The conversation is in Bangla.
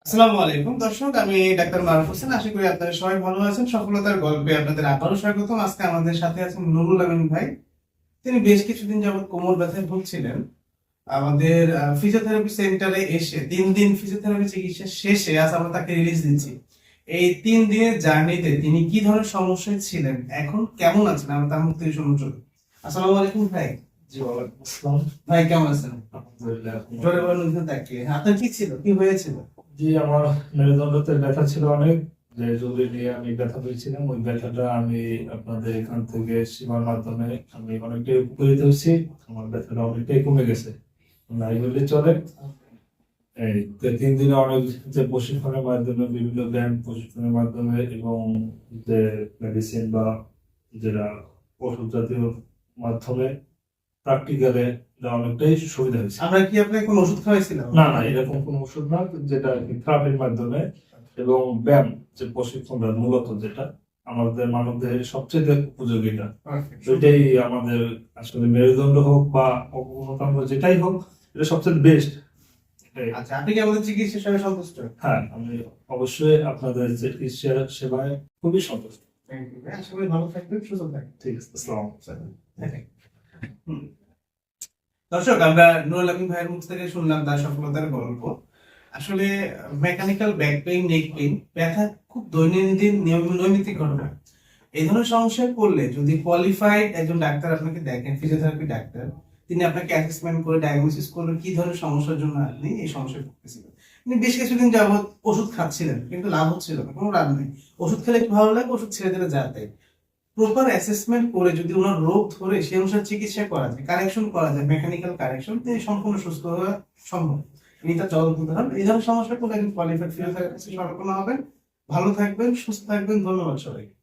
আসসালামু আলাইকুম দর্শক, আমি ডাক্তার মারুফ হোসেন। আশা করি আপনারা সবাই ভালো আছেন। সফলতার গল্পে আপনাদের আবারও স্বাগতম। আজকে আমাদের সাথে আছেন নুরুল আমিন ভাই। তিনি বেশ কিছুদিন যাবত কোমর ব্যথায় ভুগছিলেন। আমাদের ফিজিওথেরাপি সেন্টারে এসে 3 দিন ফিজিওথেরাপি চিকিৎসা শেষে আজ আমরা তাকে রিলিজ দিচ্ছি। এই 3 দিনের জার্নিতে তিনি কি ধরনের সমস্যায় ছিলেন, এখন কেমন আছেন, আমরা তার মুখ থেকে শুনবো। চলুন। আসসালামু আলাইকুম ভাই। জি ওয়ালাইকুম আসসালাম। ভাই কেমন আছেন? আলহামদুলিল্লাহ। জোরে বলুন তো তাকিয়ে। আপনার কি ছিল, কি হয়েছিল? জি আমার মেরুদণ্ডতে ব্যথা ছিল অনেক, যে যদি নিয়ে আমি ব্যথা পেয়েছিলাম, ওই ব্যথাটা আমি আপনাদের এখান থেকে সীমার মাধ্যমে আমি অনেকটাই উপকৃত হয়েছি। আমার ব্যথাটা অনেকটাই কমে গেছে, নাই বললে চলে। এই 3 দিনে অনেক যে প্রশিক্ষণের মাধ্যমে, বিভিন্ন ব্যায়াম প্রশিক্ষণের মাধ্যমে এবং যে মেডিসিন বা যেটা ওষুধ জাতীয় মাধ্যমে প্র্যাকটিক্যালে অনেকটাই সুবিধা হয়েছে। আমরা কি আপনাকে কোনো ওষুধ খাওয়াইছিলাম? না না, এরকম কোনো ওষুধ না, যেটা থেরাপির মাধ্যমে এবং ব্যায়াম যে প্রশিক্ষণটা মূলত যেটা আমাদের মানবদেহের সবচেয়ে উপযোগীটা, ওইটাই আমাদের আসলে মেরুদণ্ড হোক বা অঙ্গ যেটাই হোক, এটা সবচেয়ে বেস্ট। আচ্ছা, আপনি কি আমাদের চিকিৎসা সেবায় সন্তুষ্ট? হ্যাঁ, আমি অবশ্যই আপনাদের চিকিৎসা সেবায় খুবই সন্তুষ্ট। আশা করি ভালো থাকবেন, সুস্থ থাকবেন। ঠিক আছে, আসসালামু আলাইকুম। হুম। দর্শক, আমরা নুরুল আমিন ভাইয়ের মুখ থেকে শুনলাম তার সফলতার গল্প। আসলে মেকানিক্যাল ব্যাক পেইন, নেক পেইন, ব্যথা খুব দৈনন্দিন নৈমিত্তিক ঘটনা। এই ধরনের সমস্যায় পড়লে যদি কোয়ালিফাইড একজন ডাক্তার আপনাকে দেখেন, ফিজিওথেরাপি ডাক্তার, তিনি আপনাকে অ্যাসেসমেন্ট করে ডায়াগনোসিস করবেন কি ধরনের সমস্যার জন্য আপনি এই সমস্যায় ভুগতেছিলেন। তিনি বেশ কিছুদিন যাবত ওষুধ খাচ্ছিলেন, কিন্তু লাভ হচ্ছিল না, কোনো লাভ নেই। ওষুধ খেলে একটু ভালো লাগে, ওষুধ ছেড়ে দিলে যাতে প্রপার অ্যাসেসমেন্ট করে যদি ওনার রোগ ধরে সেই অনুসারে চিকিৎসা করা যায়, কারেকশন করা যায়, মেকানিক্যাল কারেকশন, তিনি সম্পূর্ণ সুস্থ হওয়া সম্ভব। তিনি তার জল উদাহরণ। এই ধরনের সমস্যা করলে একজন কোয়ালিফাইড ফিজিওথেরাপিস্ট সরকার হবেন। ভালো থাকবেন, সুস্থ থাকবেন। ধন্যবাদ সবাইকে।